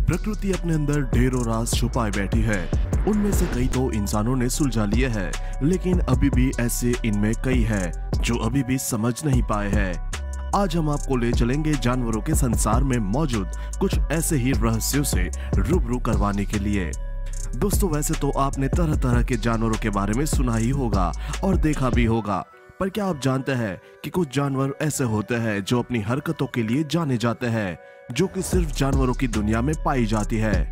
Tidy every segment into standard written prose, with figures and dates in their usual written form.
प्रकृति अपने अंदर ढेरों राज छुपाए बैठी है। उनमें से कई तो इंसानों ने सुलझा लिए हैं, लेकिन अभी भी ऐसे इनमें कई हैं जो अभी भी समझ नहीं पाए हैं। आज हम आपको ले चलेंगे जानवरों के संसार में मौजूद कुछ ऐसे ही रहस्यों से रूबरू करवाने के लिए। दोस्तों, वैसे तो आपने तरह तरह के जानवरों के बारे में सुना ही होगा और देखा भी होगा, पर क्या आप जानते हैं कि कुछ जानवर ऐसे होते हैं जो अपनी हरकतों के लिए जाने जाते हैं, जो कि सिर्फ जानवरों की दुनिया में पाई जाती है।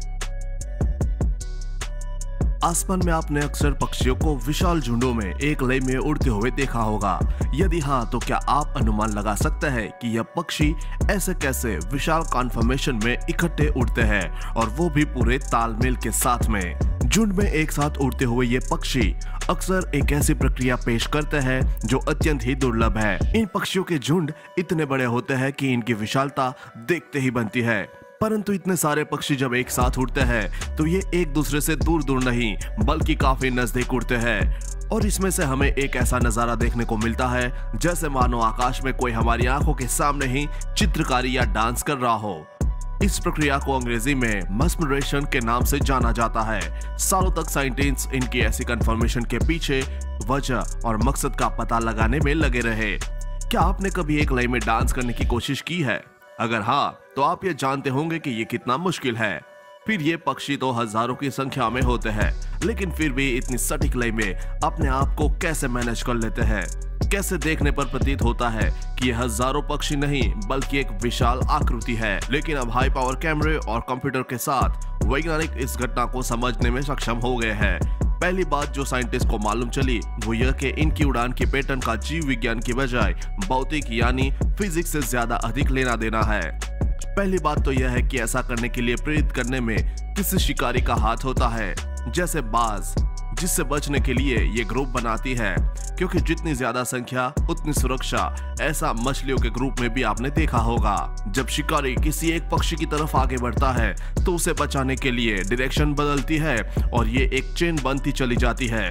आसमान में आपने अक्सर पक्षियों को विशाल झुंडों में एक लय में उड़ते हुए देखा होगा। यदि हाँ, तो क्या आप अनुमान लगा सकते हैं कि यह पक्षी ऐसे कैसे विशाल कॉन्फॉर्मेशन में इकट्ठे उड़ते हैं, और वो भी पूरे तालमेल के साथ में। झुंड में एक साथ उड़ते हुए ये पक्षी अक्सर एक ऐसी प्रक्रिया पेश करते हैं जो अत्यंत ही दुर्लभ है। इन पक्षियों के झुंड इतने बड़े होते हैं कि इनकी विशालता देखते ही बनती है। परंतु इतने सारे पक्षी जब एक साथ उड़ते हैं तो ये एक दूसरे से दूर दूर नहीं बल्कि काफी नजदीक उड़ते हैं, और इसमें से हमें एक ऐसा नजारा देखने को मिलता है जैसे मानो आकाश में कोई हमारी आंखों के सामने ही चित्रकारी या डांस कर रहा हो। इस प्रक्रिया को अंग्रेजी में मेस्मराइजेशन के नाम से जाना जाता है। सालों तक साइंटिस्ट इनकी ऐसी कन्फर्मेशन के पीछे वजह और मकसद का पता लगाने में लगे रहे। क्या आपने कभी एक लय में डांस करने की कोशिश की है? अगर हाँ, तो आप ये जानते होंगे कि ये कितना मुश्किल है। फिर ये पक्षी तो हजारों की संख्या में होते हैं, लेकिन फिर भी इतनी सटीक लय में अपने आप को कैसे मैनेज कर लेते हैं? कैसे देखने पर प्रतीत होता है कि ये हजारों पक्षी नहीं बल्कि एक विशाल आकृति है। लेकिन अब हाई पावर कैमरे और कंप्यूटर के साथ वैज्ञानिक इस घटना को समझने में सक्षम हो गए हैं। पहली बात जो साइंटिस्ट को मालूम चली वो यह कि इनकी उड़ान की पैटर्न का जीव विज्ञान की बजाय भौतिक यानी फिजिक्स से ज्यादा अधिक लेना देना है। पहली बात तो यह है कि ऐसा करने के लिए प्रेरित करने में किसी शिकारी का हाथ होता है, जैसे बाज, जिससे बचने के लिए ये ग्रुप बनाती है, क्योंकि जितनी ज्यादा संख्या उतनी सुरक्षा। ऐसा मछलियों के ग्रुप में भी आपने देखा होगा। जब शिकारी किसी एक पक्षी की तरफ आगे बढ़ता है तो उसे बचाने के लिए डायरेक्शन बदलती है और ये एक चेन बनती चली जाती है।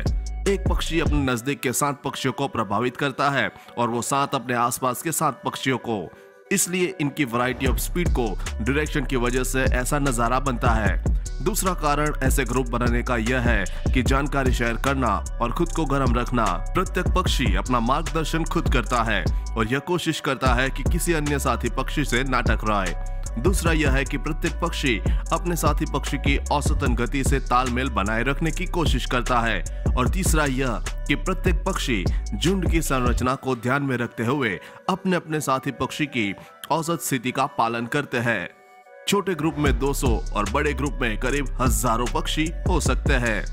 एक पक्षी अपने नजदीक के 7 पक्षियों को प्रभावित करता है और वो 7 अपने आसपास के 7 पक्षियों को। इसलिए इनकी वैरायटी ऑफ स्पीड को डायरेक्शन की वजह से ऐसा नजारा बनता है। दूसरा कारण ऐसे ग्रुप बनाने का यह है कि जानकारी शेयर करना और खुद को गर्म रखना। प्रत्येक पक्षी अपना मार्गदर्शन खुद करता है और यह कोशिश करता है कि किसी अन्य साथी पक्षी से ना टकराए। दूसरा यह है कि प्रत्येक पक्षी अपने साथी पक्षी की औसतन गति से तालमेल बनाए रखने की कोशिश करता है। और तीसरा यह कि प्रत्येक पक्षी झुंड की संरचना को ध्यान में रखते हुए अपने अपने साथी पक्षी की औसत स्थिति का पालन करते हैं। छोटे ग्रुप में 200 और बड़े ग्रुप में करीब हजारों पक्षी हो सकते हैं।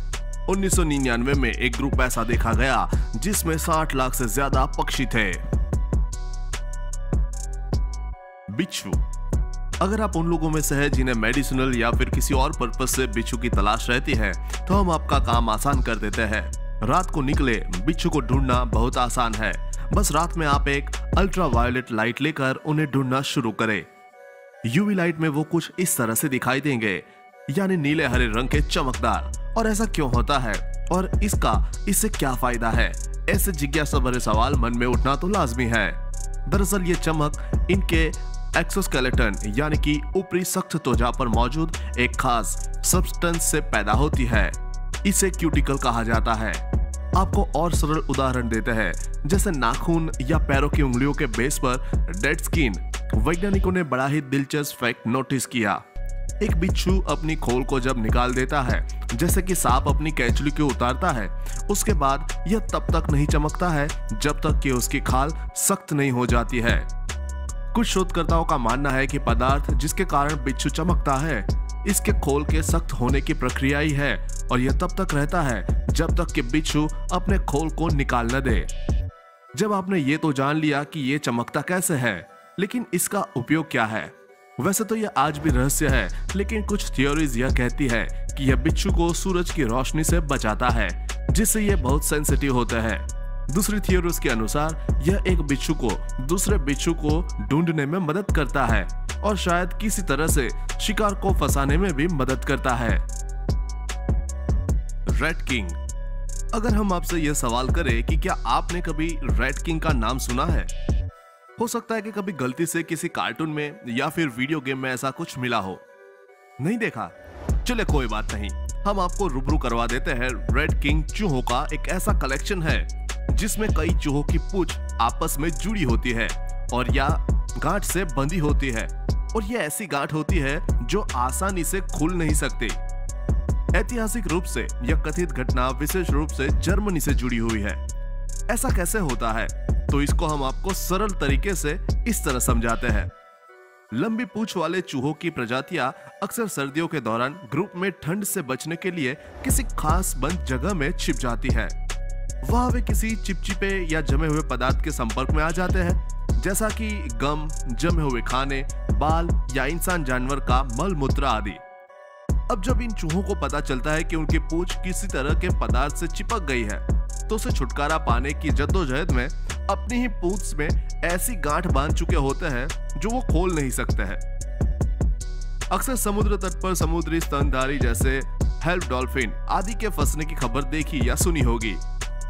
1999 में एक ग्रुप ऐसा देखा गया जिसमें 60 लाख से ज्यादा पक्षी थे। बिच्छू। अगर आप उन लोगों में से हैं जिन्हें मेडिसिनल या फिर किसी और पर्पस से बिच्छू की तलाश रहती है, तो हम आपका काम आसान कर देते हैं। रात को निकले बिच्छू को ढूंढना बहुत आसान है। बस रात में आप एक अल्ट्रावायलेट लाइट लेकर उन्हें ढूंढना शुरू करें। यूवी लाइट में वो कुछ इस तरह से दिखाई देंगे, यानी नीले हरे रंग के चमकदार। और ऐसा क्यों होता है और इससे क्या फायदा है? ऐसे जिज्ञासा भरे सवाल मन में उठना तो लाजमी है। दरअसल ये चमक इनके एक्सोस्केलेटन यानी कि ऊपरी सख्त त्वचा पर मौजूद एक खास सब्सटेंस से पैदा होती है। इसे क्यूटिकल कहा जाता है। आपको और सरल उदाहरण देते हैं, जैसे नाखून या पैरों की उंगलियों के बेस पर डेड स्किन। वैज्ञानिकों ने बड़ा ही दिलचस्प फैक्ट नोटिस किया। एक बिच्छू अपनी खोल को जब निकाल देता है, जैसे कि सांप अपनी कैंचुली को उतारता है, उसके बाद यह तब तक नहीं चमकता है जब तक कि उसकी खाल सख्त नहीं हो जाती है। कुछ शोधकर्ताओं का मानना है कि पदार्थ जिसके कारण बिच्छू चमकता है इसके खोल के सख्त होने की प्रक्रिया ही है, और यह तब तक रहता है जब तक कि बिच्छू अपने खोल को निकाल न दे। जब आपने ये तो जान लिया कि ये चमकता कैसे है, लेकिन इसका उपयोग क्या है? वैसे तो यह आज भी रहस्य है, लेकिन कुछ थियोरीज यह कहती है कि यह बिच्छू को सूरज की रोशनी से बचाता है, जिससे यह बहुत सेंसिटिव होता है। दूसरी थियोरीज के अनुसार यह एक बिच्छू को दूसरे बिच्छू को ढूंढने में मदद करता है और शायद किसी तरह से शिकार को फंसाने में भी मदद करता है। Red king. अगर हम आपसे यह सवाल करें कि क्या आपने कभी रेड किंग का नाम सुना है, हो सकता है कि कभी गलती से किसी कार्टून में या फिर वीडियो गेम में ऐसा कुछ मिला हो। नहीं देखा? चले कोई बात नहीं, हम आपको रूबरू करवा देते हैं। रेड किंग चूहों का एक ऐसा कलेक्शन है जिसमें कई चूहों की पूंछ आपस में जुड़ी होती है और या गांठ से बंधी होती है, और ये ऐसी गांठ होती है जो आसानी से खुल नहीं सकती। ऐतिहासिक रूप से यह कथित घटना विशेष रूप से जर्मनी से जुड़ी हुई है। ऐसा कैसे होता है, तो इसको हम आपको सरल तरीके से इस तरह समझाते हैं। लंबी पूंछ वाले चूहों की प्रजातियां अक्सर सर्दियों के दौरान ग्रुप में ठंड से बचने के लिए किसी खास बंद जगह में छिप जाती है। वहां वे किसी चिपचिपे या जमे हुए पदार्थ के संपर्क में आ जाते हैं, जैसा कि गम, जमे हुए खाने, बाल या इंसान जानवर का मल मूत्र आदि। अब जब इन चूहों को पता चलता है कि उनकी पूंछ किसी तरह के पदार्थ से चिपक गई है, तो उसे छुटकारा पाने की जद्दोजहद में अपनी ही पूंछ में ऐसी गांठ बांध चुके होते हैं जो वो खोल नहीं सकते हैं। अक्सर समुद्र तट पर समुद्री स्तनधारी जैसे हेल्प डॉल्फिन आदि के फंसने की खबर देखी या सुनी होगी।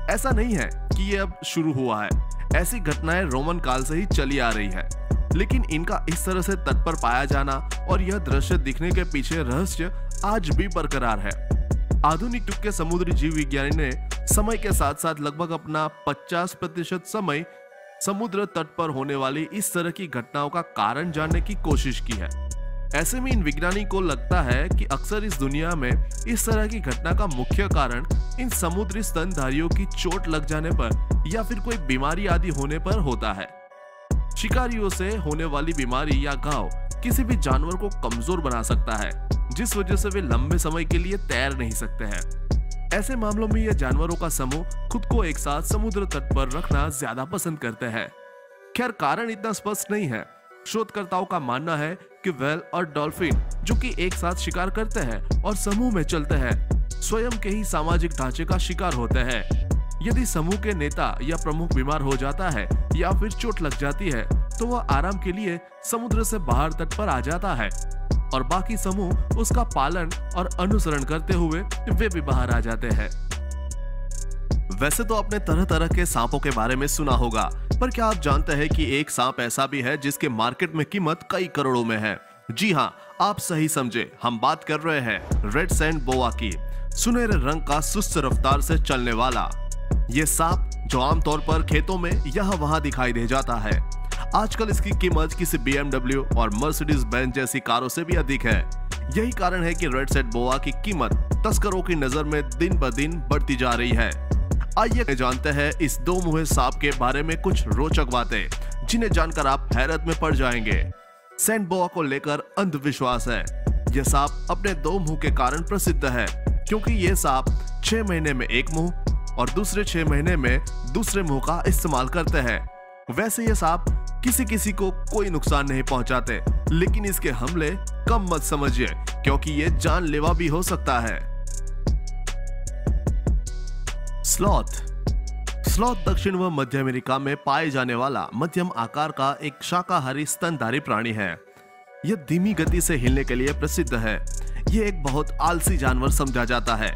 ऐसा नहीं है कि ये अब शुरू हुआ है, ऐसी घटनाएं रोमन काल से ही चली आ रही है, लेकिन इनका इस तरह से तट पर पाया जाना और यह दृश्य दिखने के पीछे रहस्य आज भी बरकरार है। आधुनिक युग के समुद्री जीव विज्ञानी ने समय के साथ साथ लगभग अपना 50% समय समुद्र तट पर होने वाली इस तरह की घटनाओं का कारण जानने की कोशिश की है। ऐसे में इन विज्ञानी को लगता है कि अक्सर इस दुनिया में इस तरह की घटना का मुख्य कारण इन समुद्री स्तनधारियों की चोट लग जाने पर या फिर कोई बीमारी आदि होने पर होता है। शिकारियों से होने वाली बीमारी या घाव किसी भी जानवर को कमजोर बना सकता है, जिस वजह से वे लंबे समय के लिए तैर नहीं सकते हैं। ऐसे मामलों में यह जानवरों का समूह खुद को एक साथ समुद्र तट पर रखना ज्यादा पसंद करते हैं। खैर, कारण इतना स्पष्ट नहीं है। शोधकर्ताओं का मानना है कि व्हेल और डॉल्फिन, जो कि एक साथ शिकार करते हैं और समूह में चलते हैं, स्वयं के ही सामाजिक ढांचे का शिकार होते हैं। यदि समूह के नेता या प्रमुख बीमार हो जाता है या फिर चोट लग जाती है, तो वह आराम के लिए समुद्र से बाहर तट पर आ जाता है और बाकी समूह उसका पालन और अनुसरण करते हुए वे भी बाहर आ जाते हैं। वैसे तो आपने तरह तरह के सांपों के बारे में सुना होगा, पर क्या आप जानते हैं कि एक सांप ऐसा भी है जिसके मार्केट में कीमत कई करोड़ों में है? जी हाँ, आप सही समझे, हम बात कर रहे हैं रेड सैंड बोआ की। सुनहरे रंग का सुस्त रफ्तार से चलने वाला ये सांप, जो आमतौर पर खेतों में यहाँ वहां दिखाई दे जाता है, आजकल इसकी कीमत किसी BMW और मर्सिडीज बेंज जैसी कारों से भी अधिक है। यही कारण है कि रेड सैंड बोआ की कीमत तस्करों की नजर में दिन ब दिन बढ़ती जा रही है। आइए जानते हैं इस दो मुँहे सांप के बारे में कुछ रोचक बातें, जिन्हें जानकर आप हैरत में पड़ जाएंगे। सैंड बोआ को लेकर अंधविश्वास है। यह सांप अपने दो मुंह के कारण प्रसिद्ध है, क्योंकि ये सांप 6 महीने में एक मुंह और दूसरे 6 महीने में दूसरे मुंह का इस्तेमाल करते हैं। वैसे ये सांप किसी किसी को कोई नुकसान नहीं पहुंचाते, लेकिन इसके हमले कम मत समझिए, क्योंकि ये जानलेवा भी हो सकता है। स्लॉथ दक्षिण व मध्य अमेरिका में पाए जाने वाला मध्यम आकार का एक शाकाहारी स्तनधारी प्राणी है। यह धीमी गति से हिलने के लिए प्रसिद्ध है। यह एक बहुत आलसी जानवर समझा जाता है।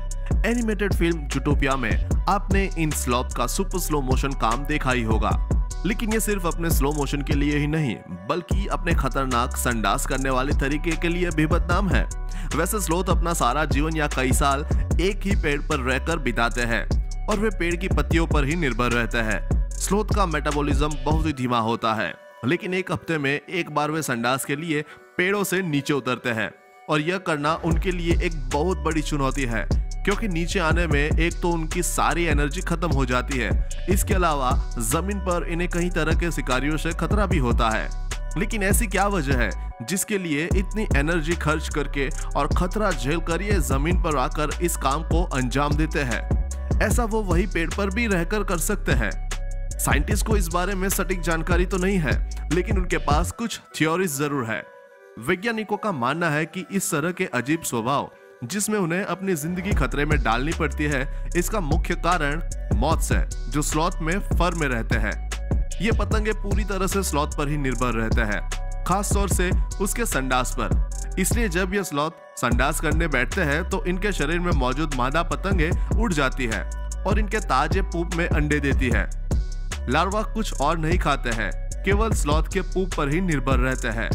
एनिमेटेड फिल्म जूटोपिया में आपने इन स्लॉथ का सुपर स्लो मोशन काम देखा ही होगा, लेकिन ये सिर्फ अपने स्लो मोशन के लिए ही नहीं, बल्कि अपने खतरनाक संडास करने वाले तरीके के लिए भी बदनाम है। वैसे स्लोथ अपना सारा जीवन या कई साल एक ही पेड़ पर रहकर बिताते हैं और वे पेड़ की पत्तियों पर ही निर्भर रहते हैं। स्लोथ का मेटाबॉलिज्म बहुत ही धीमा होता है, लेकिन एक हफ्ते में एक बार वे संडास के लिए पेड़ों से नीचे उतरते हैं, और यह करना उनके लिए एक बहुत बड़ी चुनौती है, क्योंकि नीचे आने में एक तो उनकी सारी एनर्जी खत्म हो जाती है, इसके अलावा जमीन पर इन्हें कई तरह के शिकारियों से खतरा भी होता है। लेकिन ऐसी क्या वजह है जिसके लिए इतनी एनर्जी खर्च करके और खतरा झेल कर ये जमीन पर आकर इस काम को अंजाम देते हैं? ऐसा वो वही पेड़ पर भी रहकर कर सकते हैं। साइंटिस्ट को इस बारे में सटीक जानकारी तो नहीं है, लेकिन उनके पास कुछ थ्योरीज जरूर है। वैज्ञानिकों का मानना है कि इस तरह के अजीब स्वभाव, जिसमें उन्हें अपनी जिंदगी खतरे में डालनी पड़ती है, इसका मुख्य कारण मॉथ्स है, जो स्लॉथ में फर में रहते हैं। ये पतंगे पूरी तरह से स्लॉथ पर ही निर्भर रहते हैं, खास तौर से उसके संडास पर। इसलिए जब ये स्लॉथ संडास करने बैठते हैं तो इनके शरीर में मौजूद मादा पतंगे उड़ जाती है और इनके ताजे पूप में अंडे देती है। लार्वा कुछ और नहीं खाते हैं, केवल स्लॉथ के पूप पर ही निर्भर रहते हैं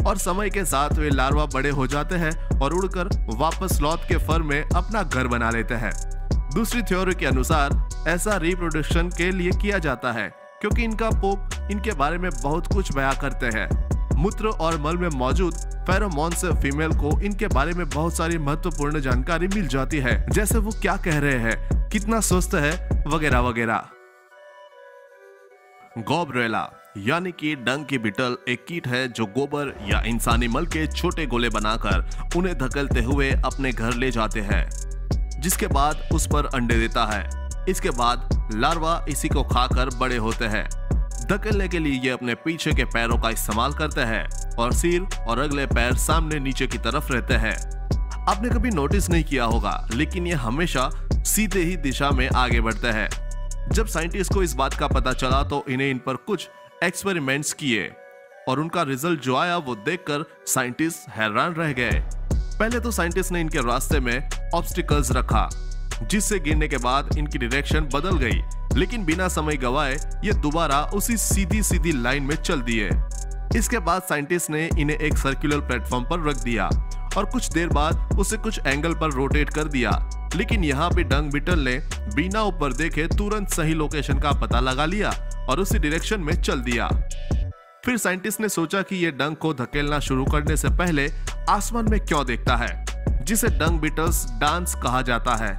और समय के साथ वे लार्वा बड़े हो जाते हैं और उड़कर वापस स्लॉथ के फर में अपना घर बना लेते हैं। दूसरी थ्योरी के अनुसार ऐसा रिप्रोडक्शन के लिए किया जाता है क्योंकि इनका पूप इनके बारे में बहुत कुछ बयां करते हैं। मूत्र और मल में मौजूद फेरोमोन से फीमेल को इनके बारे में बहुत सारी महत्वपूर्ण जानकारी मिल जाती है, जैसे वो क्या कह रहे हैं, कितना स्वस्थ है, वगैरह वगैरह। गोबरेला यानी कि डंग की बीटल एक कीट है जो गोबर या इंसानी मल के छोटे गोले बनाकर उन्हें धकेलते हुए अपने घर ले जाते हैं, जिसके बाद उस पर अंडे देता है। इसके बाद लार्वा इसी को खाकर बड़े होते हैं। धकेलने के लिए ये अपने पीछे के पैरों का इस्तेमाल करते हैं और सिर और अगले पैर सामने नीचे की तरफ रहते हैं। आपने कभी नोटिस नहीं किया होगा, लेकिन ये हमेशा सीधे ही दिशा में आगे बढ़ते हैं। जब साइंटिस्ट को इस बात का पता चला तो इन्हें इन पर कुछ एक्सपेरिमेंट्स किए और उनका रिजल्ट जो आया वो देखकर साइंटिस्ट हैरान रह गए। पहले तो साइंटिस्ट ने इनके रास्ते में ऑब्स्टिकल्स रखा, जिससे गिरने के बाद इनकी डायरेक्शन बदल गई, लेकिन बिना समय गवाए ये दोबारा उसी सीधी सीधी लाइन में चल दिए। इसके बाद साइंटिस्ट ने इन्हें एक सर्कुलर प्लेटफॉर्म पर रख दिया और कुछ देर बाद उसे कुछ एंगल पर रोटेट कर दिया, लेकिन यहाँ भी डंग बीटल ने बिना ऊपर देखे तुरंत सही लोकेशन का पता लगा लिया और उसी डायरेक्शन में चल दिया। फिर साइंटिस्ट ने सोचा कि ये डंग को धकेलना शुरू करने से पहले आसमान में क्यों देखता है, जिसे डंग बीटल्स डांस कहा जाता है।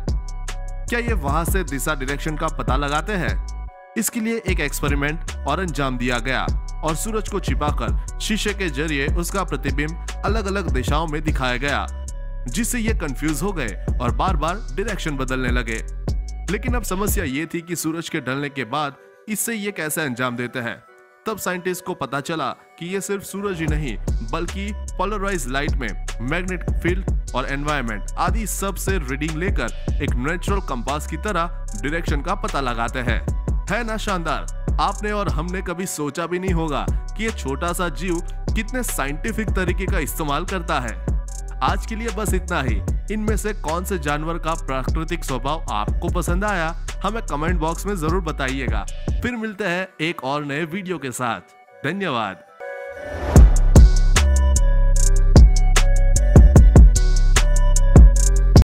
क्या ये वहां से दिशा डायरेक्शन का पता लगाते हैं? इसके लिए एक एक्सपेरिमेंट और अंजाम दिया गया और सूरज को छिपाकर शीशे के जरिए उसका प्रतिबिंब अलग अलग दिशाओं में दिखाया गया, जिससे ये कंफ्यूज हो गए और बार बार डायरेक्शन बदलने लगे। लेकिन अब समस्या ये थी कि सूरज के ढलने के बाद इससे ये कैसे अंजाम देते हैं। तब साइंटिस्ट को पता चला कि ये सिर्फ सूरज ही नहीं बल्कि पोलराइज्ड लाइट में मैग्नेटिक फील्ड और एनवायरनमेंट आदि सब से रीडिंग लेकर एक नेचुरल कंपास की तरह डायरेक्शन का पता लगाते हैं। है ना शानदार? आपने और हमने कभी सोचा भी नहीं होगा कि ये छोटा सा जीव कितने साइंटिफिक तरीके का इस्तेमाल करता है। आज के लिए बस इतना ही। इनमें से कौन से जानवर का प्राकृतिक स्वभाव आपको पसंद आया, हमें कमेंट बॉक्स में जरूर बताइएगा। फिर मिलते हैं एक और नए वीडियो के साथ। धन्यवाद।